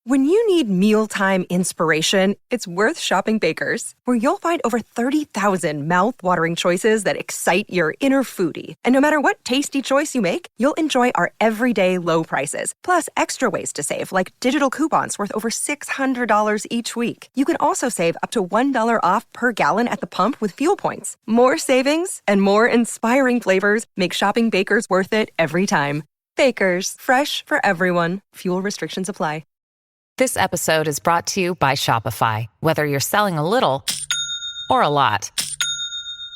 When you need mealtime inspiration, it's worth shopping Baker's, where you'll find over 30,000 mouth-watering choices that excite your inner foodie. And no matter what tasty choice you make, you'll enjoy our everyday low prices, plus extra ways to save, like digital coupons worth over $600 each week. You can also save up to $1 off per gallon at the pump with fuel points. More savings and more inspiring flavors make shopping Baker's worth it every time. Baker's, fresh for everyone. Fuel restrictions apply. This episode is brought to you by Shopify. Whether you're selling a little or a lot,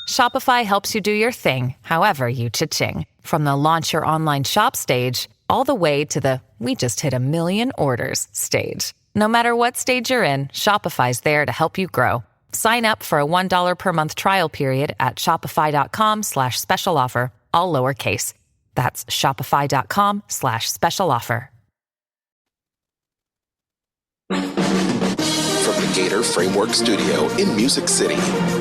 Shopify helps you do your thing, however you cha-ching. From the launch your online shop stage, all the way to the we just hit 1 million orders stage. No matter what stage you're in, Shopify's there to help you grow. Sign up for a $1 per month trial period at shopify.com/special offer, all lowercase. That's shopify.com/special offer. From the Gator Framework Studio in Music City,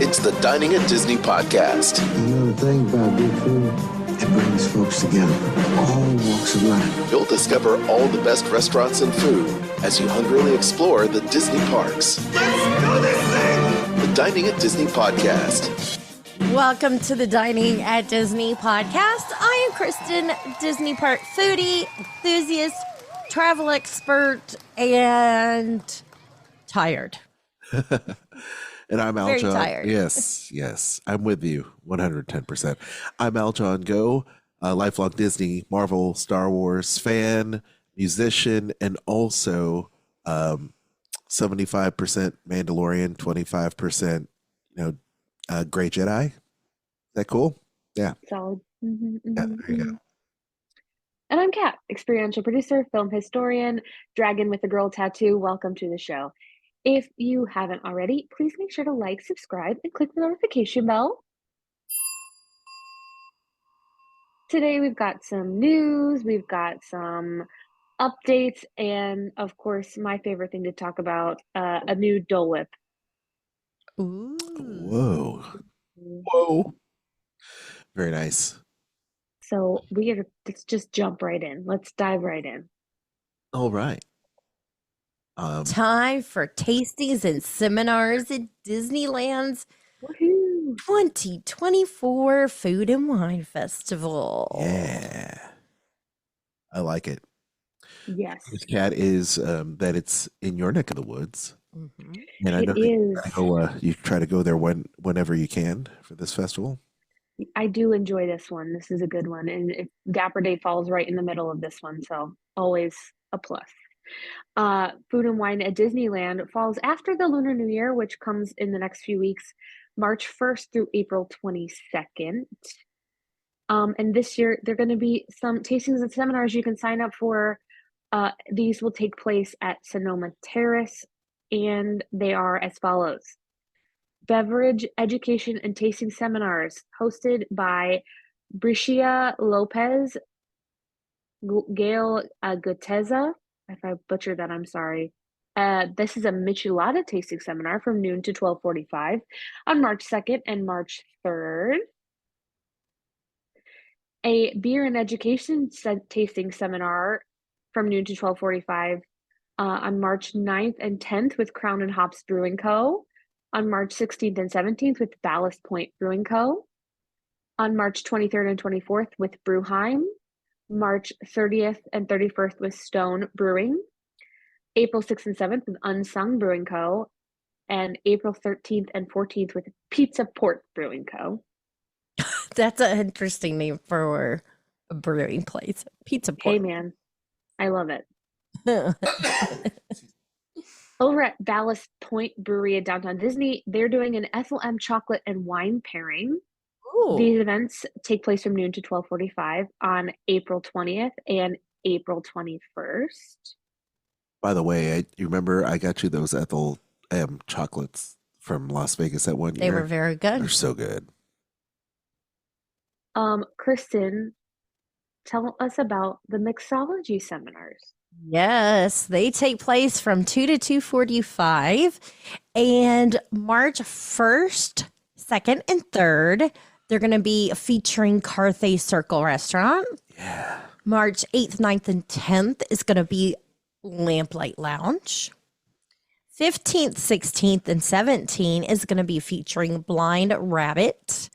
it's the Dining at Disney podcast. You know the thing about good food? It brings folks together, all walks of life. You'll discover all the best restaurants and food as you hungrily explore the Disney parks. Let's do this thing! The Dining at Disney podcast. Welcome to the Dining at Disney podcast. I am Kristen, Disney park foodie, enthusiast, travel expert, and tired. And I'm Al Very John. tired. Yes. I'm with you 110%. I'm Al John Go, a lifelong Disney, Marvel, Star Wars fan, musician, and also 75% Mandalorian, 25%, Grey Jedi. Is that cool? Yeah. Solid. Yeah, there you go. And I'm Kat, experiential producer, film historian, dragon with a girl tattoo. Welcome to the show. If you haven't already, please make sure to like, subscribe, and click the notification bell. Today we've got some news, we've got some updates, and of course, my favorite thing to talk about, a new Dole Whip. Ooh. Whoa. Very nice. So let's just jump right in. Let's dive right in. All right. Time for tastings and seminars at Disneyland's Woohoo! 2024 Food and Wine Festival. Yeah. I like it. Yes. This cat is that it's in your neck of the woods. Mm-hmm. And I know It is. you try to go there whenever you can for this festival. I do enjoy this one. This is a good one. And Dapper Day falls right in the middle of this one. So always a plus. Food and Wine at Disneyland falls after the Lunar New Year, which comes in the next few weeks, March 1st through April 22nd. And this year, there are going to be some tastings and seminars you can sign up for. These will take place at Sonoma Terrace, and they are as follows. Beverage Education and Tasting Seminars hosted by Bricia Lopez, Gail Guteza. If I butchered that, I'm sorry. This is a Michelada tasting seminar from noon to 12:45 on March 2nd and March 3rd. A Beer and Education tasting seminar from noon to 12:45 on March 9th and 10th with Crown and Hops Brewing Co. On March 16th and 17th with Ballast Point Brewing Co. On March 23rd and 24th with Brewheim. March 30th and 31st with Stone Brewing. April 6th and 7th with Unsung Brewing Co. And April 13th and 14th with Pizza Port Brewing Co. That's an interesting name for a brewing place. Pizza Port. Hey, man. I love it. Over at Ballast Point Brewery at Downtown Disney, they're doing an Ethel M chocolate and wine pairing. Ooh. These events take place from noon to 12:45 on April 20th and April 21st. By the way, you remember I got you those Ethel M chocolates from Las Vegas that one year? They were very good. They're so good. Kristen, tell us about the mixology seminars. Yes, they take place from 2 to 2:45, and March 1st, 2nd, and 3rd, they're going to be featuring Carthay Circle Restaurant. Yeah. March 8th, 9th, and 10th is going to be Lamplight Lounge. 15th, 16th, and 17th is going to be featuring Blind Rabbit.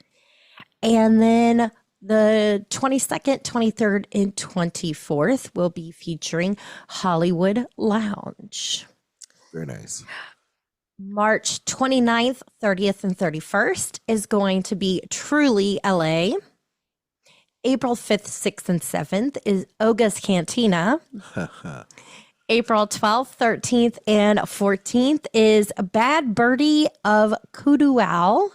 And then the 22nd, 23rd, and 24th will be featuring Hollywood Lounge. Very nice. March 29th, 30th, and 31st is going to be Truly LA. April 5th, 6th, and 7th is Oga's Cantina. April 12th, 13th, and 14th is Bad Birdie of Kudual.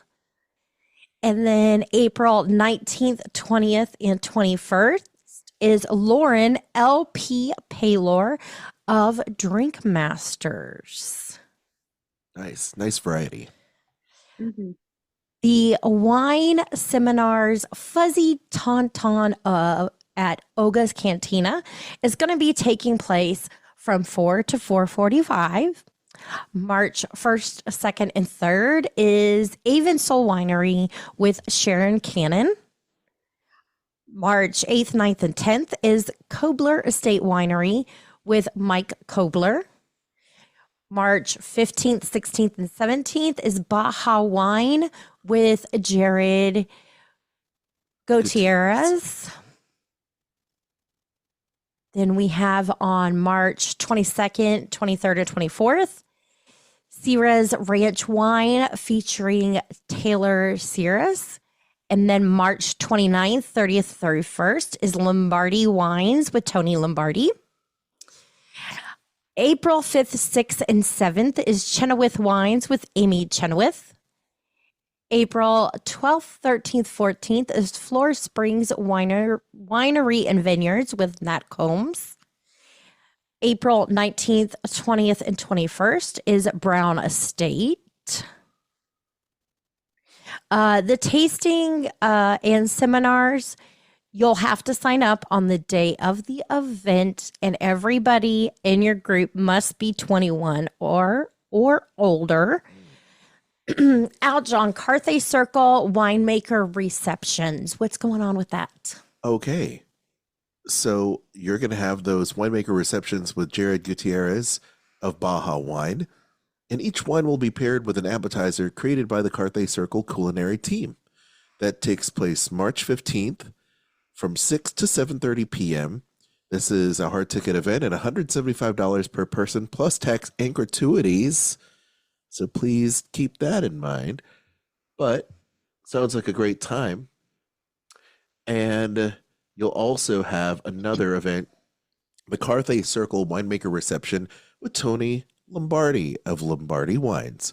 And then April 19th, 20th, and 21st is Lauren L.P. Paylor of Drink Masters. Nice variety. Mm-hmm. The wine seminars Fuzzy Tauntaun at Oga's Cantina is going to be taking place from 4 to 4:45. March 1st, 2nd, and 3rd is Avon Soul Winery with Sharon Cannon. March 8th, 9th, and 10th is Kobler Estate Winery with Mike Kobler. March 15th, 16th, and 17th is Baja Wine with Jared Gutierrez. Then we have on March 22nd, 23rd, and 24th, Sierra's Ranch Wine featuring Taylor Sierras. And then March 29th, 30th, 31st is Lombardi Wines with Tony Lombardi. April 5th, 6th, and 7th is Chenoweth Wines with Amy Chenoweth. April 12th, 13th, 14th is Floor Springs Winery and Vineyards with Nat Combs. April 19th, 20th, and 21st is Brown Estate. The tasting and seminars, you'll have to sign up on the day of the event, and everybody in your group must be 21 or older. Aljon, Carthay Circle winemaker receptions. What's going on with that? Okay. So you're going to have those winemaker receptions with Jared Gutierrez of Baja Wine, and each wine will be paired with an appetizer created by the Carthay Circle culinary team. That takes place March 15th from 6 to 7:30 p.m. This is a hard ticket event at $175 per person plus tax and gratuities. So please keep that in mind. But sounds like a great time. And you'll also have another event, the Carthay Circle Winemaker Reception with Tony Lombardi of Lombardi Wines.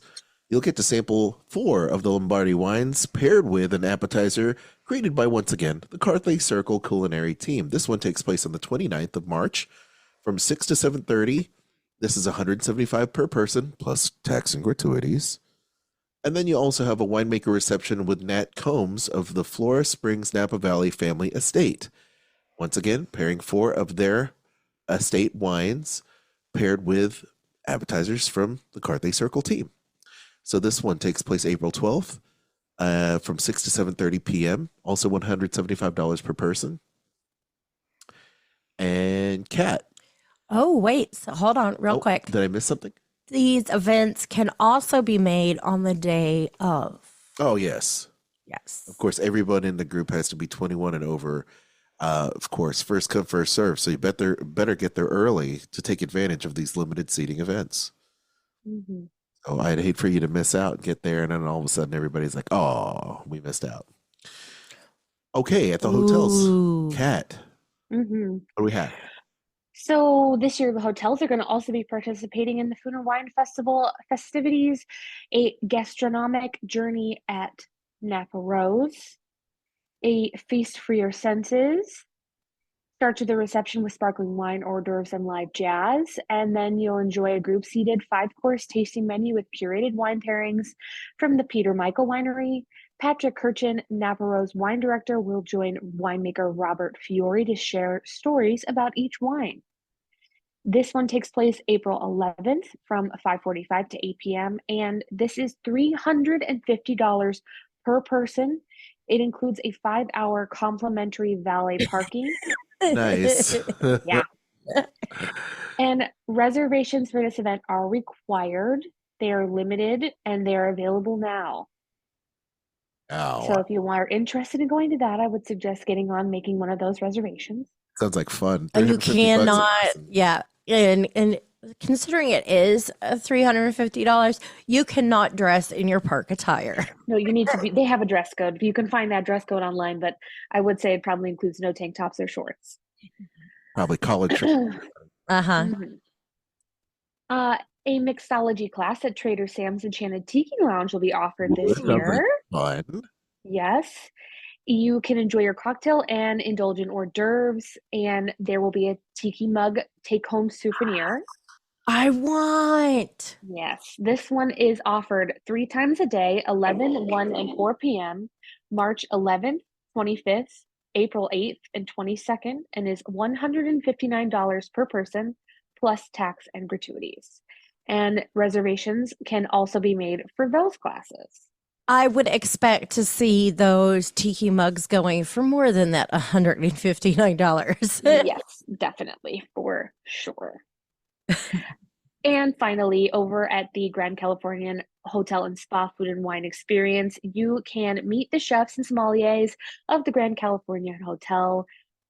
You'll get to sample 4 of the Lombardi wines paired with an appetizer created by, once again, the Carthay Circle culinary team. This one takes place on the 29th of March from 6 to 7:30. This is $175 per person plus tax and gratuities. And then you also have a winemaker reception with Nat Combs of the Flora Springs Napa Valley Family Estate. Once again, pairing 4 of their estate wines paired with appetizers from the Carthay Circle team. So this one takes place April 12th from 6 to 7:30 p.m. Also $175 per person. And Kat. Oh, wait. So hold on real quick. Did I miss something? These events can also be made on the day of. Oh, yes. Yes. Of course, everyone in the group has to be 21 and over. Of course, first come, first serve. So you better get there early to take advantage of these limited seating events. Mm-hmm. So I'd hate for you to miss out and get there, and then all of a sudden everybody's like, oh, we missed out. Okay, at the hotels. Kat, Mm-hmm. what do we have? So this year, the hotels are going to also be participating in the Food and Wine Festival festivities, a gastronomic journey at Napa Rose, a feast for your senses. Start to the reception with sparkling wine, hors d'oeuvres, and live jazz, and then you'll enjoy a group-seated 5-course tasting menu with curated wine pairings from the Peter Michael Winery. Patrick Kirchen, Napa Rose wine director, will join winemaker Robert Fiore to share stories about each wine. This one takes place April 11th from 5:45 to 8 p.m., and this is $350 per person. It includes a 5-hour complimentary valet parking. Nice. Yeah. And reservations for this event are required. They are limited and they're available now. Oh, So if you are interested in going to that, I would suggest getting on making one of those reservations. sounds like fun. And you 350 bucks a cannot, person. yeah. And considering it is $350, you cannot dress in your park attire. No, you need to be, they have a dress code. You can find that dress code online, but I would say it probably includes no tank tops or shorts. Probably college. Uh-huh. Mhm. A mixology class at Trader Sam's Enchanted Tiki Lounge will be offered Ooh, this that sounds like year. fun. Yes. You can enjoy your cocktail and indulge in hors d'oeuvres, and there will be a tiki mug take-home souvenir. I want. Yes, this one is offered 3 times a day, 11, 1, and 4 p.m., March 11th, 25th, April 8th, and 22nd, and is $159 per person, plus tax and gratuities. And reservations can also be made for those classes. I would expect to see those tiki mugs going for more than that $159. Yes, definitely, for sure. And finally, over at the Grand Californian Hotel and Spa Food and Wine Experience, you can meet the chefs and sommeliers of the Grand Californian Hotel,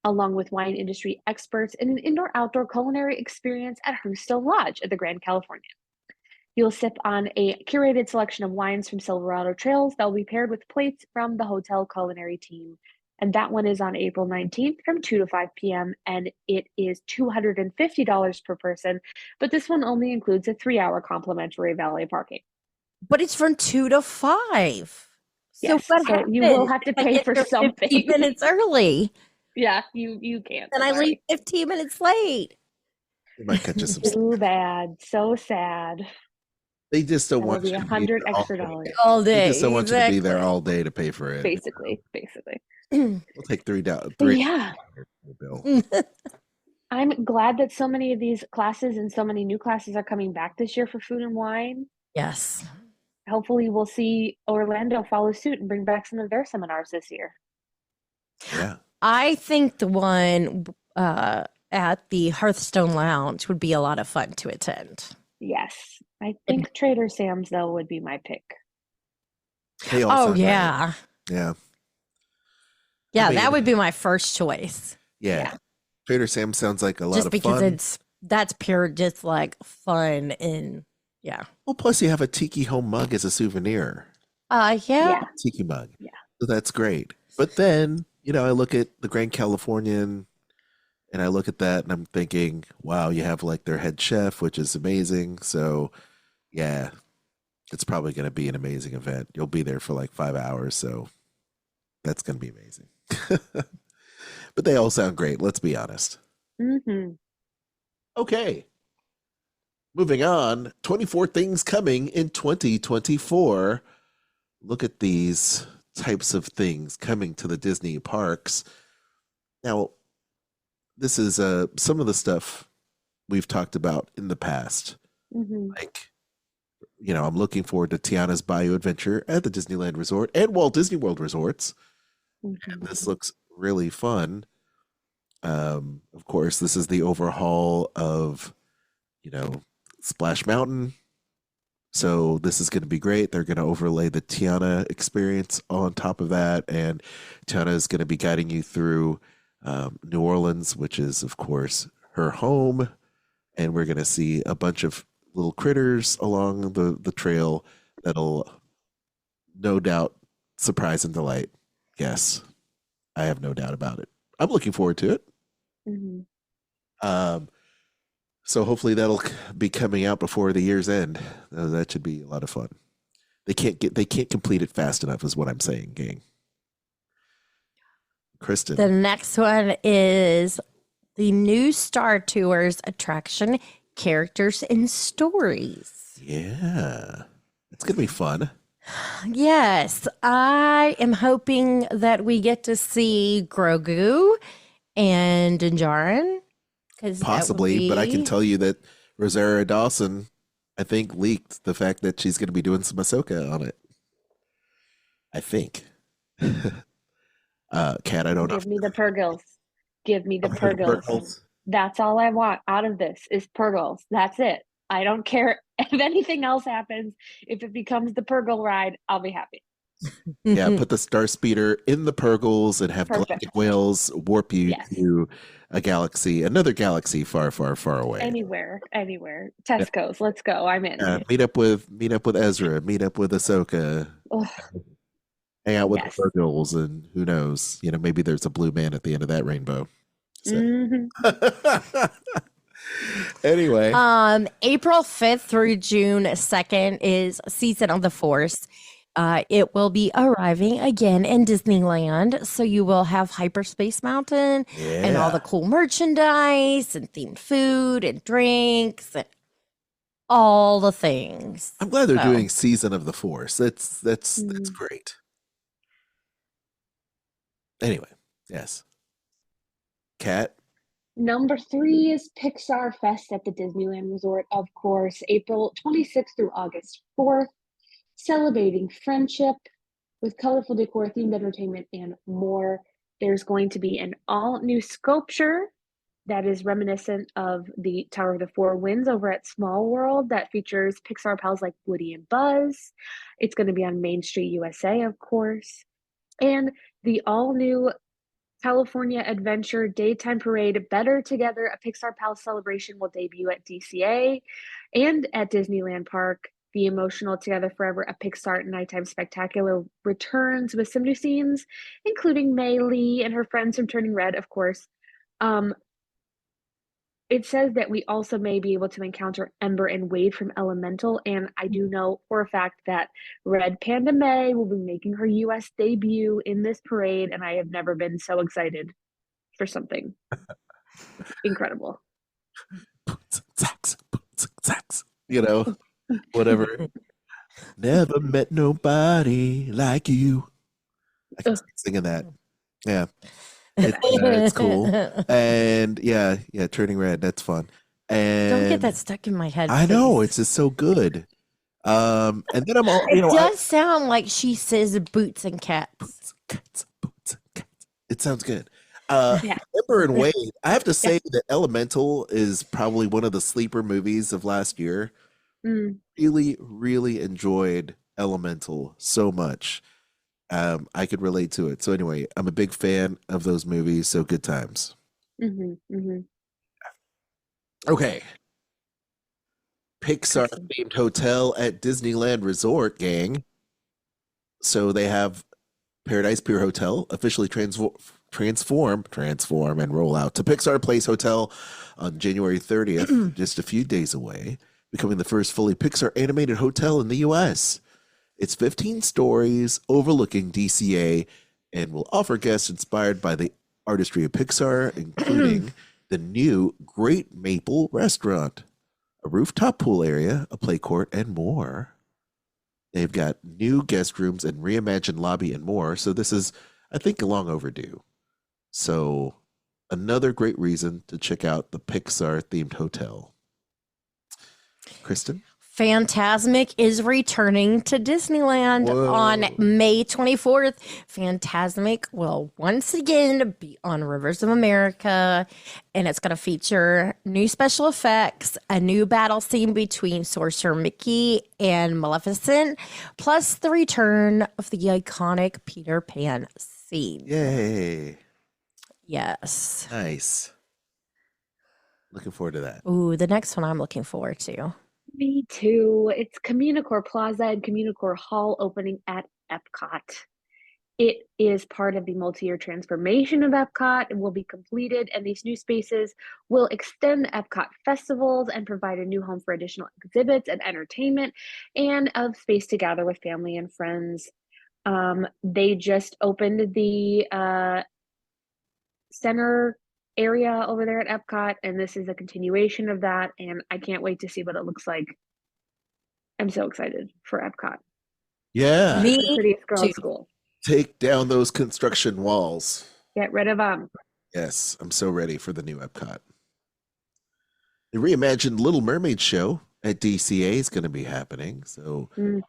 along with wine industry experts in an indoor-outdoor culinary experience at Hearthstone Lodge at the Grand Californian. You'll sip on a curated selection of wines from Silverado Trails that will be paired with plates from the hotel culinary team. And that one is on April 19th from 2 to 5 p.m. And it is $250 per person. But this one only includes a 3-hour complimentary valet parking. But it's from 2 to 5. Yes, what so you will happens have to if I pay get for there something. 15 minutes early, Yeah, you can't. and I sorry. leave 15 minutes late. They might catch us some. Too bad. So sad. They just don't That'll want be you to be $100 there all extra day. dollars. All They day. just don't want you to be there exactly. all day to pay for it. Basically. We'll take $3. Yeah. Bill. I'm glad that so many of these classes and so many new classes are coming back this year for food and wine. Yes. Hopefully we'll see Orlando follow suit and bring back some of their seminars this year. Yeah. I think the one at the Hearthstone Lounge would be a lot of fun to attend. Yes. I think Trader Sam's, though, would be my pick. They all Oh, sound great. yeah. Yeah. Yeah, I mean, that would be my first choice. Yeah. Yeah. Trader Sam sounds like a lot Just of because fun. that's pure just like fun and yeah. Well, plus you have a tiki home mug as a souvenir. Yeah. Yeah. Tiki mug. Yeah. So that's great. But then, I look at the Grand Californian and I look at that and I'm thinking, wow, you have like their head chef, which is amazing. So yeah, it's probably going to be an amazing event. You'll be there for like 5 hours. So that's going to be amazing. But they all sound great. Let's be honest. Mm-hmm. Okay. Moving on. 24 things coming in 2024. Look at these types of things coming to the Disney parks. Now, this is some of the stuff we've talked about in the past. Mm-hmm. Like, I'm looking forward to Tiana's Bayou Adventure at the Disneyland Resort and Walt Disney World Resorts. Mm-hmm. And this looks really fun. Of course, this is the overhaul of, Splash Mountain. So this is going to be great. They're going to overlay the Tiana experience on top of that. And Tiana is going to be guiding you through New Orleans, which is, of course, her home. And we're going to see a bunch of little critters along the trail that'll no doubt surprise and delight. Yes, I have no doubt about it. I'm looking forward to it. Mm-hmm. So hopefully that'll be coming out before the year's end. That should be a lot of fun. They can't complete it fast enough, is what I'm saying, gang. Kristen. The next one is the new Star Tours attraction, Characters and Stories. Yeah, it's gonna be fun. Yes, I am hoping that we get to see Grogu and Dinjarin. Possibly, but I can tell you that Rosario Dawson, I think, leaked the fact that she's going to be doing some Ahsoka on it. I think. Kat, I don't know. Give me the Purgles. Give me the Purgles. That's all I want out of this is Purgles. That's it. I don't care if anything else happens. If it becomes the Purgle ride, I'll be happy. Yeah, put the Star Speeder in the Purgles and have Perfect. galactic whales warp you Yes. to another galaxy far, far, far away. Anywhere. Tesco's, let's go. I'm in. Meet up with Ezra, meet up with Ahsoka, Ugh. hang out with Yes. the Purgles, and who knows? Maybe there's a blue man at the end of that rainbow. So. Mhm. Anyway, April 5th through June 2nd is Season of the Force. It will be arriving again in Disneyland. So you will have Hyperspace Mountain and all the cool merchandise and themed food and drinks and all the things. I'm glad they're So- doing Season of the Force. That's great. Anyway, yes. Kat? Number 3 is Pixar Fest at the Disneyland Resort, of course, April 26th through August 4th, celebrating friendship with colorful decor, themed entertainment, and more. There's going to be an all-new sculpture that is reminiscent of the Tower of the Four Winds over at Small World that features Pixar pals like Woody and Buzz. It's going to be on Main Street, USA, of course. And the all-new California Adventure Daytime Parade Better Together, a Pixar Pals celebration, will debut at DCA and at Disneyland Park. The emotional Together Forever, a Pixar Nighttime Spectacular, returns with some new scenes, including Mei Lee and her friends from Turning Red, of course. It says that we also may be able to encounter Ember and Wade from Elemental, and I do know for a fact that Red Panda Mei will be making her US debut in this parade, and I have never been so excited for something incredible. Whatever. Never met nobody like you. I can start singing that. Yeah. It's cool. And yeah, Turning Red, that's fun. And Don't get that stuck in my head. I know, please. it's just so good. And then I'm all, It does sound like she says boots and cats. boots and cats. It sounds good. Yeah. Ember and Wade, I have to say that Elemental is probably one of the sleeper movies of last year. Mm. Really, really enjoyed Elemental so much. I could relate to it. So anyway, I'm a big fan of those movies. So good times. Okay. Pixar themed hotel at Disneyland Resort, gang. So they have Paradise Pier Hotel officially transform and roll out to Pixar Place Hotel on January 30th, just a few days away, becoming the first fully Pixar animated hotel in the US. It's 15 stories overlooking DCA and will offer guests inspired by the artistry of Pixar, including the new Great Maple Restaurant, a rooftop pool area, a play court, and more. They've got new guest rooms and reimagined lobby and more. So this is, I think, long overdue. So another great reason to check out the Pixar themed hotel. Kristen? Fantasmic is returning to Disneyland on May 24th. Fantasmic will once again be on Rivers of America, and it's going to feature new special effects, a new battle scene between Sorcerer Mickey and Maleficent, plus the return of the iconic Peter Pan scene. Yay. Yes. Nice. Looking forward to that. Ooh, the next one I'm looking forward to. Me too. It's Communicore Plaza and Communicore Hall opening at Epcot. It is part of the multi-year transformation of Epcot and will be completed, and these new spaces will extend Epcot festivals and provide a new home for additional exhibits and entertainment and of space to gather with family and friends. They just opened the center area over there at Epcot, and this is a continuation of that, and I can't wait to see what it looks like. I'm so excited for Epcot. Yeah. Me The prettiest girl too. in school. Take down those construction walls. Get rid of them. Yes, I'm so ready for the new Epcot. The reimagined Little Mermaid show at DCA is going to be happening. So, Mm.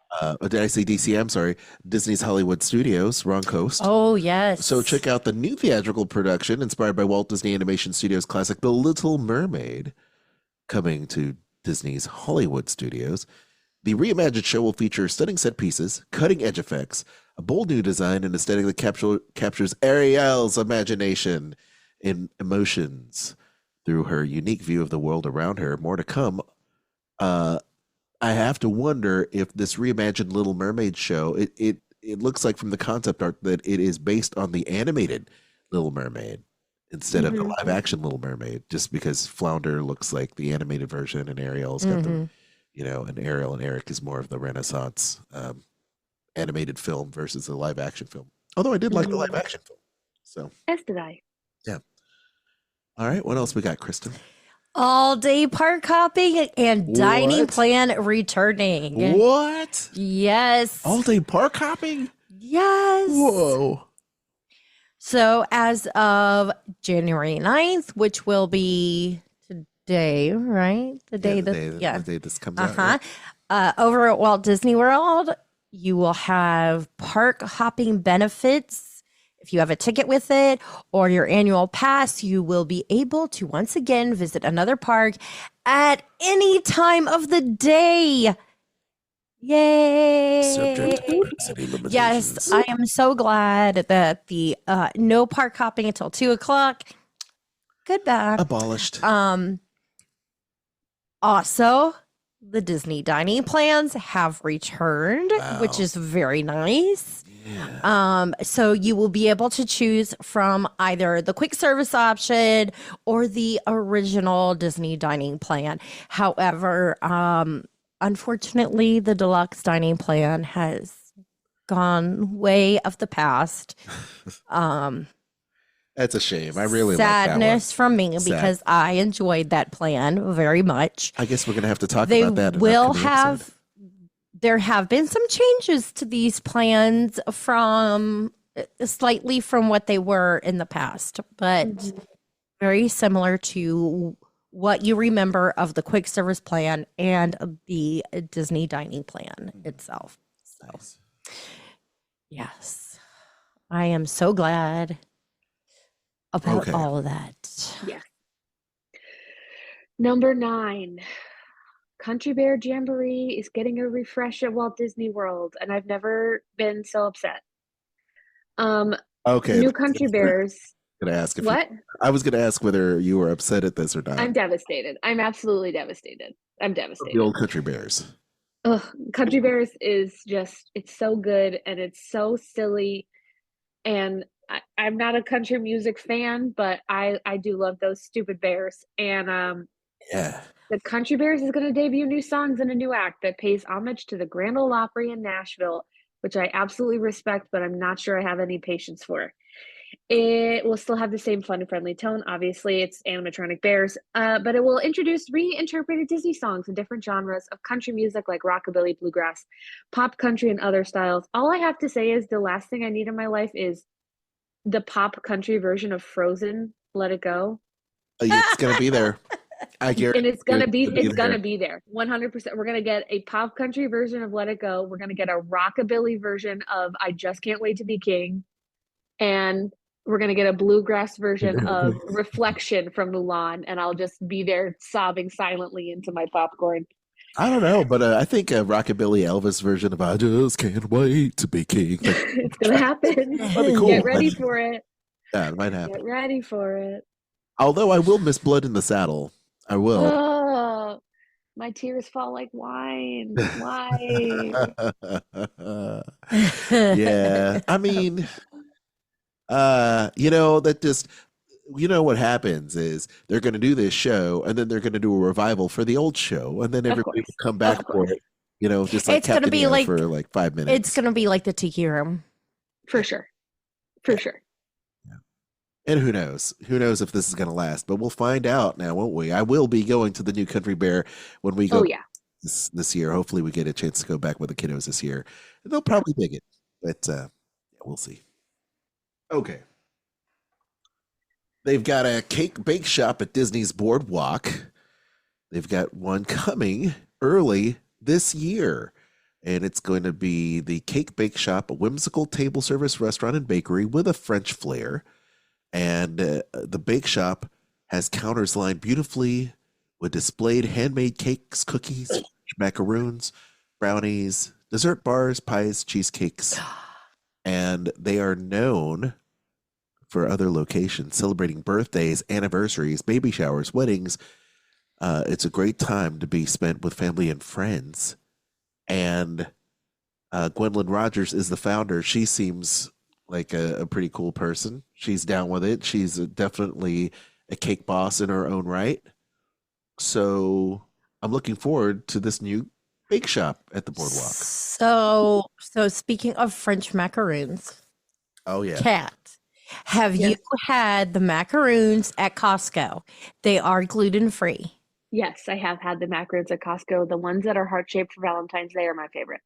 did I say DCA? I'm sorry. Disney's Hollywood Studios, wrong coast. Oh, yes. So check out the new theatrical production inspired by Walt Disney Animation Studios classic The Little Mermaid, coming to Disney's Hollywood Studios. The reimagined show will feature stunning set pieces, cutting-edge effects, a bold new design, and aesthetic that captures Ariel's imagination and emotions through her unique view of the world around her. More to come. I have to wonder if this reimagined Little Mermaid show, it looks like from the concept art that it is based on the animated Little Mermaid instead of the live action Little Mermaid, just because Flounder looks like the animated version and Ariel's got the, and Ariel and Eric is more of the Renaissance animated film versus the live action film. Although I did like the live action film. So, As did I. yeah. All right. What else we got, Kristen? All-day park hopping and dining What? plan returning. What? Yes. All day park hopping? Yes. Whoa. So as of January 9th, which will be today, right? The day the day this comes out. Uh-huh. Over at Walt Disney World, you will have park hopping benefits. If you have a ticket with it or your annual pass, you will be able to once again visit another park at any time of the day. Yay! Subject to capacity limitations. Yes, I am so glad that the no park hopping until 2:00. Goodbye. Abolished. Also, the Disney dining plans have returned, which Wow. is very nice. Yeah. So you will be able to choose from either the quick service option or the original Disney dining plan. However, unfortunately, the deluxe dining plan has gone way of the past. That's a shame. I really Sadness like from me Sad. because I enjoyed that plan very much. that one. I guess we're going to have to talk They about that. in an will upcoming have episode. there have been some changes to these plans from slightly from what they were in the past, but very similar to what you remember of the quick service plan and the Disney dining plan itself. So, Nice. yes, I am so glad about Okay. all of that. Yeah. Number 9. Country Bear Jamboree is getting a refresh at Walt Disney World, and I've never been so upset. Okay. New Country Bears. Gonna ask if What? I was going to ask whether you were upset at this or not. I'm devastated. I'm absolutely devastated. I'm The devastated. old Country Bears. Ugh, Country Bears is just, it's so good and it's so silly. And I'm not a country music fan, but I do love those stupid bears. And Yeah. the Country Bears is going to debut new songs and a new act that pays homage to the Grand Ole Opry in Nashville, which I absolutely respect, but I'm not sure I have any patience for. It will still have the same fun and friendly tone. Obviously, it's animatronic bears, but it will introduce reinterpreted Disney songs in different genres of country music like rockabilly, bluegrass, pop country, and other styles. All I have to say is the last thing I need in my life is the pop country version of Frozen, Let It Go. It's going to be there. I guarantee. And it's gonna be there. there 100%. We're gonna get a pop country version of Let It Go. We're gonna get a rockabilly version of I Just Can't Wait to Be King, and we're gonna get a bluegrass version of Reflection from Mulan. And I'll just be there sobbing silently into my popcorn. I don't know, but I think a rockabilly Elvis version of "I Just Can't Wait to Be King." It's gonna happen. That'd be cool. Get ready for it. Yeah, it might happen. Get ready for it. Although I will miss Blood in the Saddle. I will. Oh, my tears fall like wine. Why? Yeah, I mean, that just, what happens is they're going to do this show and then they're going to do a revival for the old show and then Of everybody course. will come back Of for course. it, just like It's gonna Captain be EO like- for like 5 minutes. It's going to be like the Tiki Room. For sure. For sure. And who knows? Who knows if this is going to last? But we'll find out now, won't we? I will be going to the new Country Bear when we go Oh, yeah. this year. Hopefully, we get a chance to go back with the kiddos this year. They'll probably dig it, but we'll see. Okay. They've got a cake bake shop at Disney's Boardwalk. They've got one coming early this year. And it's going to be the Cake Bake Shop, a whimsical table service restaurant and bakery with a French flair. And the bake shop has counters lined beautifully with displayed handmade cakes, cookies, macaroons, brownies, dessert bars, pies, cheesecakes. And they are known for other locations, celebrating birthdays, anniversaries, baby showers, weddings. It's a great time to be spent with family and friends. And Gwendolyn Rogers is the founder. She seems like a pretty cool person. She's down with it. She's definitely a cake boss in her own right. So I'm looking forward to this new bake shop at the boardwalk. So speaking of French macaroons, Oh yeah. Kat, have you had the macaroons at Costco? They are gluten-free. Yes, I have had the macaroons at Costco. The ones that are heart-shaped for Valentine's Day are my favorite.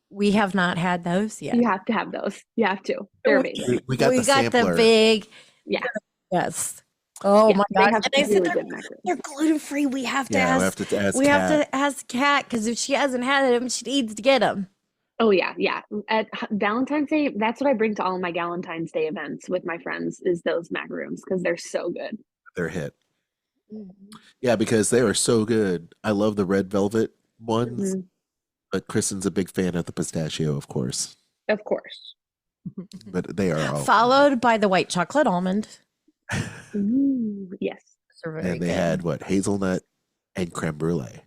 We have not had those yet. You have to have those. You have to. They're amazing. We got the sampler. big. Yeah. Yes. Oh Yeah, my they God. have And I said really good macaroons. they're gluten-free. We have to Yeah, we ask. have to ask We have Kat. to ask Kat because if she hasn't had them, she needs to get them. Oh yeah, yeah. At Valentine's Day, that's what I bring to all my Valentine's Day events with my friends is those macaroons because they're so good. They're a hit. Yeah, because they are so good. I love the red velvet ones, Mhm. but Kristen's a big fan of the pistachio, of course. Of course. But they are all Followed by the white chocolate almond. Ooh, yes. They're very and they good. had what, hazelnut and creme brulee.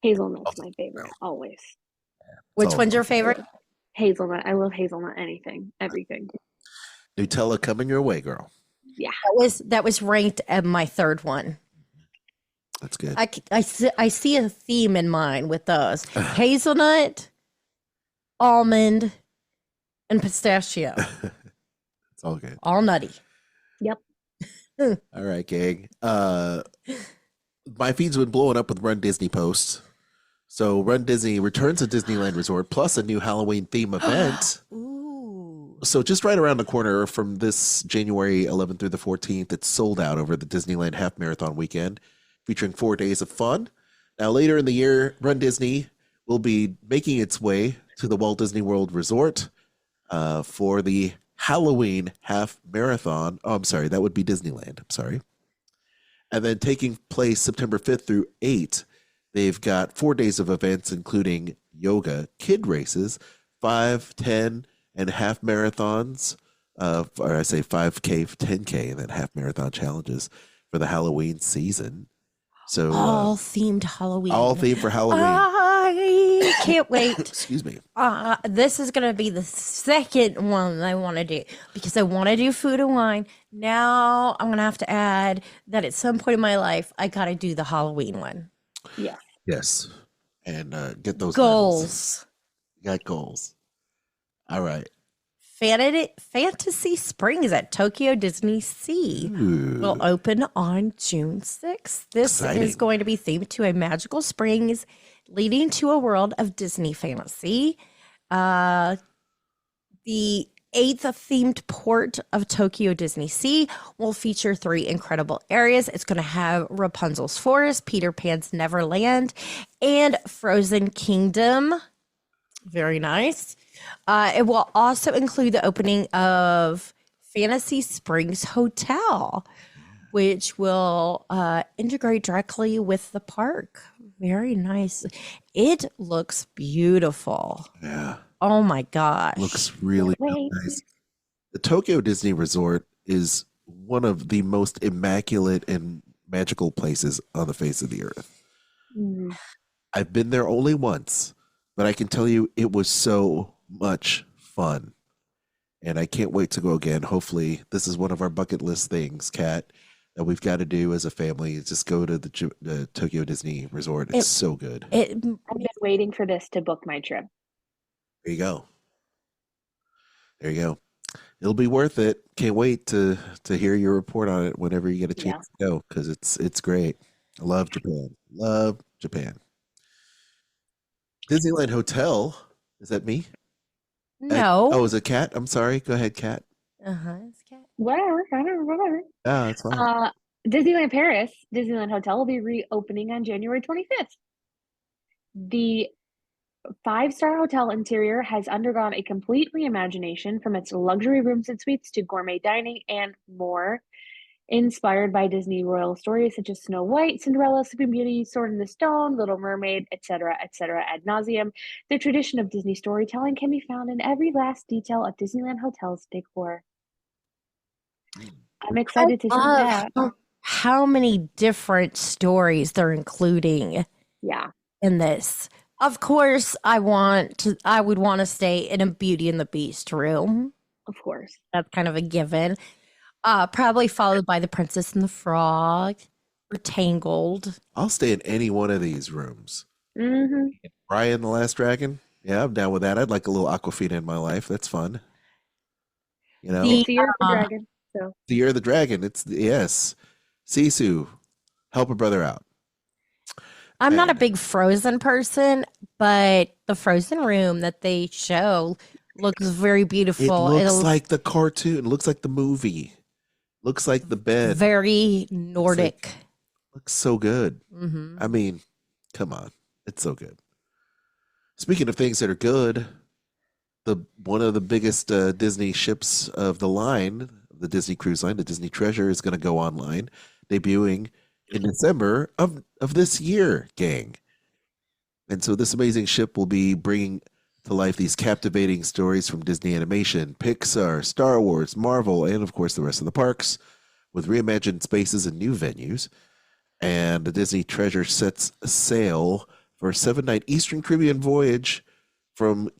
Hazelnut's my favorite, always. Which all one's your good. favorite? Hazelnut. I love hazelnut anything, everything. Nutella coming your way, girl. Yeah. That was ranked at my third one. That's good. I see a theme in mine with those hazelnut, almond, and pistachio. It's all good. All nutty. Yep. All right, gang. My feed's been blowing up with Run Disney posts. So Run Disney returns to Disneyland Resort plus a new Halloween theme event. Ooh. So just right around the corner from this January 11th through the 14th, it's sold out over the Disneyland Half Marathon weekend, featuring 4 days of fun. Now later in the year, Run Disney will be making its way to the Walt Disney World Resort for the Halloween Half Marathon. Oh, I'm sorry, that would be Disneyland. I'm sorry. And then taking place September 5th through 8th, they've got 4 days of events, including yoga, kid races, 5, 10, and half marathons, or I say 5K, 10K, and then half marathon challenges for the Halloween season. So All themed Halloween. all themed for Halloween. I can't wait. Excuse me. This is going to be the second one I want to do because I want to do food and wine. Now I'm going to have to add that at some point in my life, I got to do the Halloween one. Yes. Yes. And get those medals. Goals. Got goals. All right. Fantasy Springs at Tokyo Disney Sea will open on June 6th. This Exciting. is going to be themed to a magical springs leading to a world of Disney fantasy. The 8th themed port of Tokyo Disney Sea will feature 3 incredible areas. It's going to have Rapunzel's Forest, Peter Pan's Neverland, and Frozen Kingdom. Very nice. It will also include the opening of Fantasy Springs Hotel, which will integrate directly with the park. Very nice. It looks beautiful. Yeah. Oh my gosh. Looks really Wait. nice. The Tokyo Disney Resort is one of the most immaculate and magical places on the face of the earth. Mm. I've been there only once, but I can tell you it was so much fun. And I can't wait to go again. Hopefully, this is one of our bucket list things, Kat, that we've got to do as a family. Is just go to the Tokyo Disney Resort. It's so good. I've been waiting for this to book my trip. There you go. There you go. It'll be worth it. Can't wait to hear your report on it whenever you get a chance to go, because it's great. I love Japan. Love Japan. Disneyland Hotel. Is that me? No. Oh, is it Kat? I'm sorry. Go ahead, Kat. It's cat. Whatever. Ah, it's fine. Disneyland Paris, Disneyland Hotel will be reopening on January 25th. The 5-star hotel interior has undergone a complete reimagination, from its luxury rooms and suites to gourmet dining and more. Inspired by Disney royal stories such as Snow White, Cinderella, Sleeping Beauty, Sword in the Stone, Little Mermaid, etc., ad nauseum, the tradition of Disney storytelling can be found in every last detail of Disneyland Hotel's decor. I'm excited to see that. How many different stories they're including Yeah. in this. Of course, I would want to stay in a Beauty and the Beast room. Of course. That's kind of a given. Probably followed by The Princess and the Frog or Tangled. I'll stay in any one of these rooms. Mm-hmm. Raya and the Last Dragon. Yeah, I'm down with that. I'd like a little Aquafina in my life. That's fun. You know, It's the year of the dragon. So the Year of the Dragon. Yes. Sisu, help a brother out. I'm not a big Frozen person, but the Frozen room that they show looks very beautiful. It looks like the cartoon. It looks like the movie. Looks like the bed. Very Nordic. Looks so good. Mm-hmm. I mean, come on. It's so good. Speaking of things that are good, one of the biggest Disney ships of the line, the Disney Cruise Line, the Disney Treasure, is going to go online, debuting in December of this year, gang. And so this amazing ship will be bringing to life these captivating stories from Disney Animation, Pixar, Star Wars, Marvel, and of course the rest of the parks, with reimagined spaces and new venues. And the Disney Treasure sets sail for a 7-night Eastern Caribbean voyage from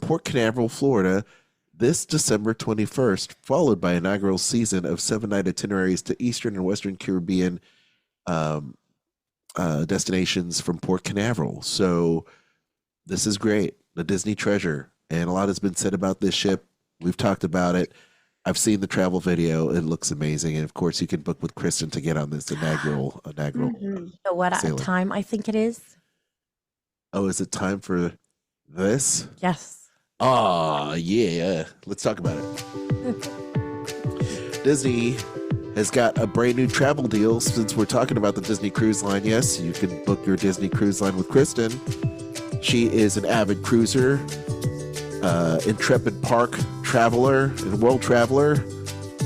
Port Canaveral, Florida, this December 21st, followed by an inaugural season of 7-night itineraries to Eastern and Western Caribbean destinations from Port Canaveral. So this is great. The Disney Treasure. And a lot has been said about this ship. We've talked about it. I've seen the travel video. It looks amazing. And of course, you can book with Kristen to get on this inaugural. So what time I think it is? Oh, is it time for this? Yes. Oh, yeah. Let's talk about it. Disney has got a brand new travel deal. Since we're talking about the Disney Cruise Line, yes, you can book your Disney Cruise Line with Kristen. She is an avid cruiser, intrepid park traveler, and world traveler.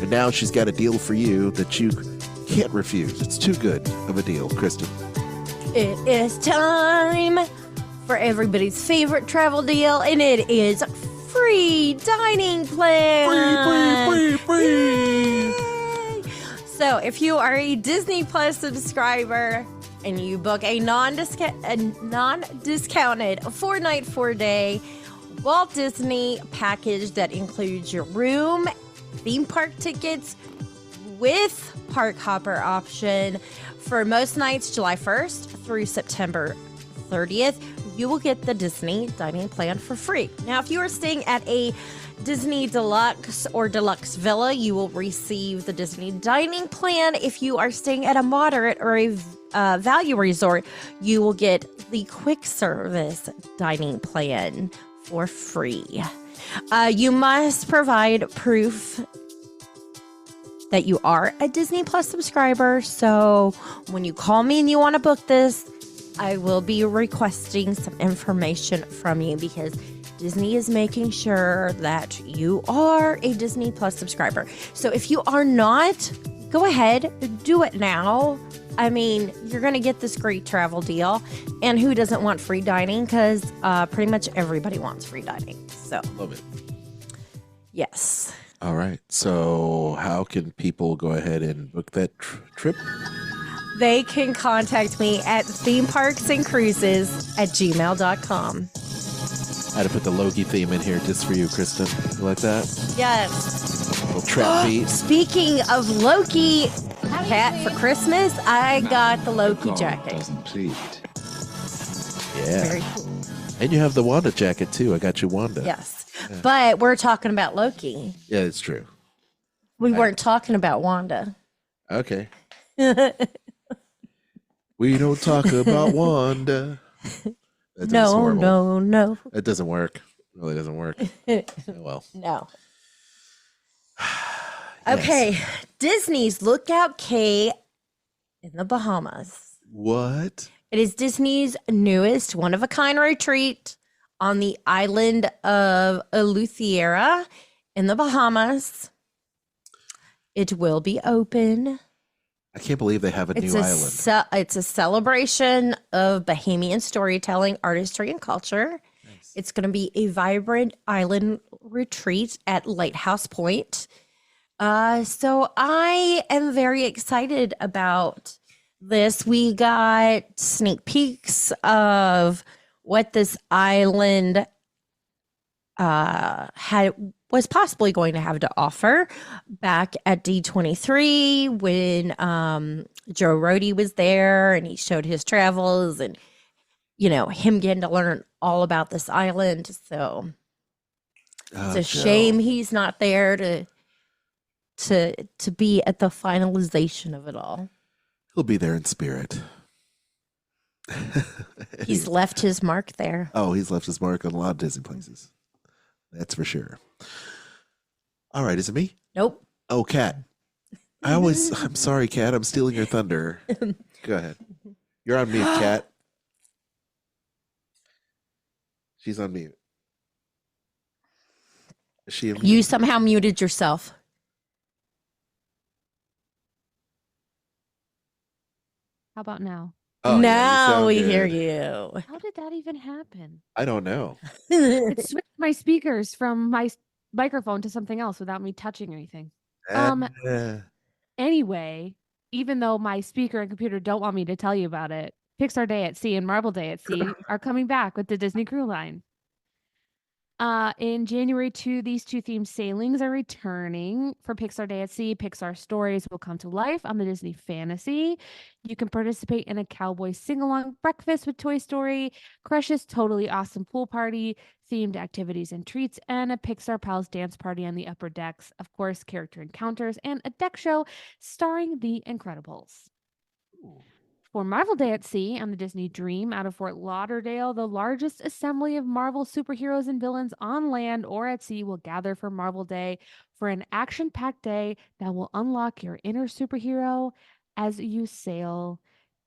And now she's got a deal for you that you can't refuse. It's too good of a deal, Kristen. It is time for everybody's favorite travel deal, and it is free dining plan. Free. So if you are a Disney Plus subscriber and you book a non-discounted 4-night, 4-day Walt Disney package that includes your room, theme park tickets with park hopper option for most nights July 1st through September 30th, you will get the Disney dining plan for free. Now, if you are staying at a Disney Deluxe or Deluxe Villa, you will receive the Disney dining plan. If you are staying at a moderate or a value resort, you will get the quick service dining plan for free. You must provide proof that you are a Disney Plus subscriber. So when you call me and you want to book this, I will be requesting some information from you because Disney is making sure that you are a Disney Plus subscriber. So if you are not, go ahead, do it now. I mean, you're going to get this great travel deal. And who doesn't want free dining? Because pretty much everybody wants free dining. So love it. Yes. All right. So how can people go ahead and book that trip? They can contact me at themeparksandcruises@gmail.com. I had to put the Loki theme in here just for you, Kristen. You like that? Yes. Little trap beat. Speaking of Loki, Cat, for Christmas, I got the Loki jacket. Doesn't plead. Yeah. Very cool. And you have the Wanda jacket too. I got you Wanda. Yes. Yeah. But we're talking about Loki. Yeah, it's true. We weren't talking about Wanda. Okay. We don't talk about Wanda. No. It doesn't work. It really doesn't work. Oh, well. No. Okay. Yes. Disney's Lookout Cay in the Bahamas. What? It is Disney's newest one-of-a-kind retreat on the island of Eleuthera in the Bahamas. It will be open. I can't believe they have a new island. It's a celebration of Bahamian storytelling, artistry, and culture. Nice. It's going to be a vibrant island retreat at Lighthouse Point. So I am very excited about this. We got sneak peeks of what this island was possibly going to have to offer back at D23 when Joe Rohde was there and he showed his travels and, you know, him getting to learn all about this island. So it's a shame he's not there to be at the finalization of it all. He'll be there in spirit. He's left his mark there. Oh, he's left his mark on a lot of Disney places. That's for sure. All right, is it me? Nope. Oh, Kat. I'm sorry, Kat. I'm stealing your thunder. Go ahead. You're on mute, Kat. She's on mute. Is she on mute? You somehow muted yourself. How about now? Oh, yeah, you now sound we good. hear you. How did that even happen? I don't know. It switched my speakers from my microphone to something else without me touching anything. Anyway, even though my speaker and computer don't want me to tell you about it, Pixar Day at Sea and Marvel Day at Sea are coming back with the Disney Cruise Line. In January 2, these two themed sailings are returning. For Pixar Day at Sea, Pixar stories will come to life on the Disney Fantasy. You can participate in a cowboy sing-along breakfast with Toy Story, Crush's Totally Awesome Pool Party, themed activities and treats, and a Pixar Pals dance party on the upper decks. Of course, character encounters and a deck show starring The Incredibles. For Marvel Day at Sea on the Disney Dream out of Fort Lauderdale, the largest assembly of Marvel superheroes and villains on land or at sea will gather for Marvel Day for an action-packed day that will unlock your inner superhero as you sail.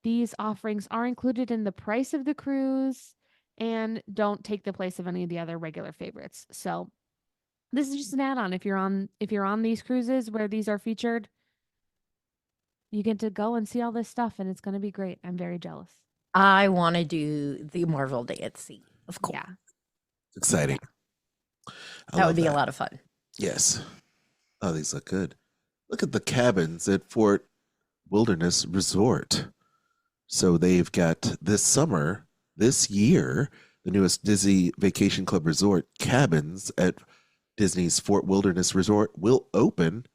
These offerings are included in the price of the cruise and don't take the place of any of the other regular favorites. So this is just an add-on. If you're on these cruises where these are featured, you get to go and see all this stuff, and it's going to be great. I'm very jealous. I want to do the Marvel Day at Sea, of course. Yeah. Exciting. That would be a lot of fun. Yes. Oh, these look good. Look at the cabins at Fort Wilderness Resort. So they've got this year, the newest Disney Vacation Club Resort cabins at Disney's Fort Wilderness Resort will open.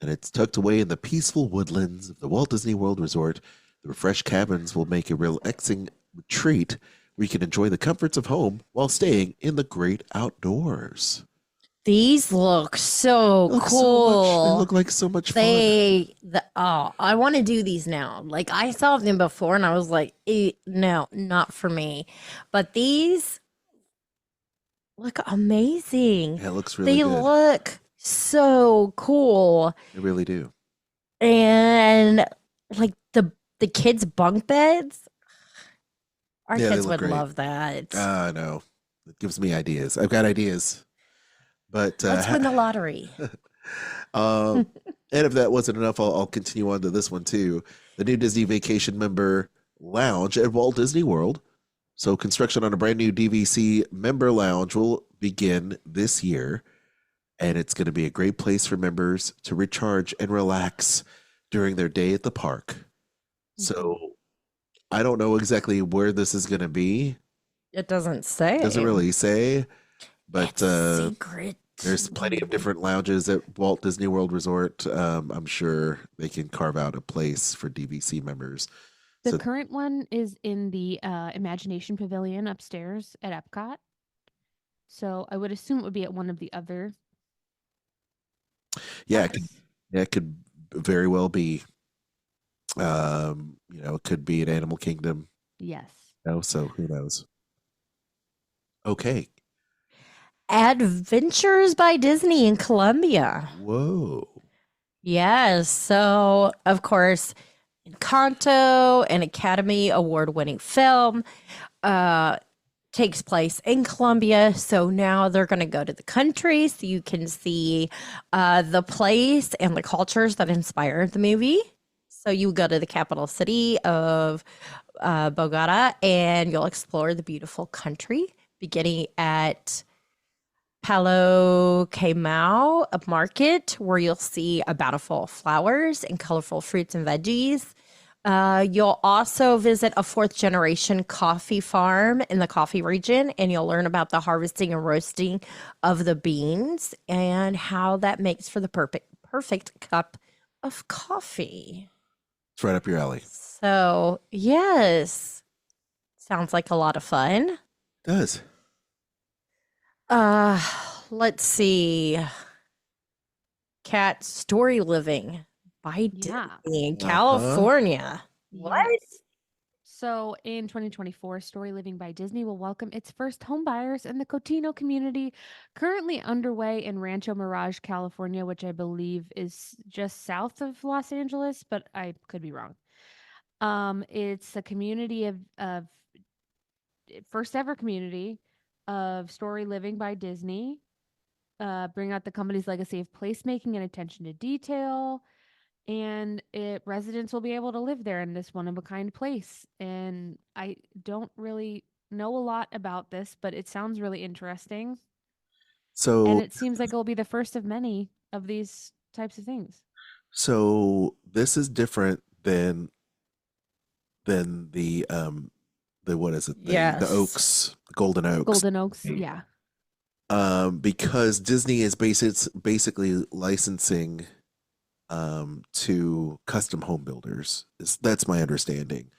And it's tucked away in the peaceful woodlands of the Walt Disney World Resort. The refreshed cabins will make a relaxing retreat where you can enjoy the comforts of home while staying in the great outdoors. These look so They cool. look like so much fun. I want to do these now. Like I saw them before and I was like, no, not for me. But these look amazing. Yeah, it looks really They good. look so cool. They really do. And like the kids' bunk beds. Our Yeah, they kids look would great. love that. I know. It gives me ideas. I've got ideas. But Let's win the lottery. and if that wasn't enough, I'll continue on to this one too. The new Disney Vacation Member Lounge at Walt Disney World. So construction on a brand new DVC Member Lounge will begin this year. And it's going to be a great place for members to recharge and relax during their day at the park. So I don't know exactly where this is going to be. It doesn't say. It doesn't really say. But It's secret. there's plenty of different lounges at Walt Disney World Resort. I'm sure they can carve out a place for DVC members. The So- current one is in the Imagination Pavilion upstairs at Epcot. So I would assume it would be at one of the other. Yeah, it could very well be. It could be an Animal Kingdom. Yes. So who knows? Okay. Adventures by Disney in Colombia. Whoa. Yes. So, of course, Encanto, an Academy Award-winning film, takes place in Colombia. So now they're going to go to the country so you can see the place and the cultures that inspired the movie. So you go to the capital city of Bogota, and you'll explore the beautiful country, beginning at Palo Queimao, a market where you'll see a bountiful flowers and colorful fruits and veggies. You'll also visit a fourth generation coffee farm in the coffee region, and you'll learn about the harvesting and roasting of the beans and how that makes for the perfect cup of coffee. It's right up your alley. So, yes, sounds like a lot of fun. It does. Let's see. Cat Story Living by Yeah. Disney in California. What? Yes. So in 2024, Story Living by Disney will welcome its first home buyers in the Cotino community, currently underway in Rancho Mirage, California, which I believe is just south of Los Angeles, but I could be wrong. It's a community of first ever community of Story Living by Disney, bring out the company's legacy of placemaking and attention to detail. And residents will be able to live there in this one-of-a-kind place. And I don't really know a lot about this, but it sounds really interesting. And So, it seems like it will be the first of many of these types of things. so this is different than the what is it? The Yes. Oaks, Golden Oaks. Golden Oaks, yeah. Because Disney is basically licensing to custom home builders. That's my understanding.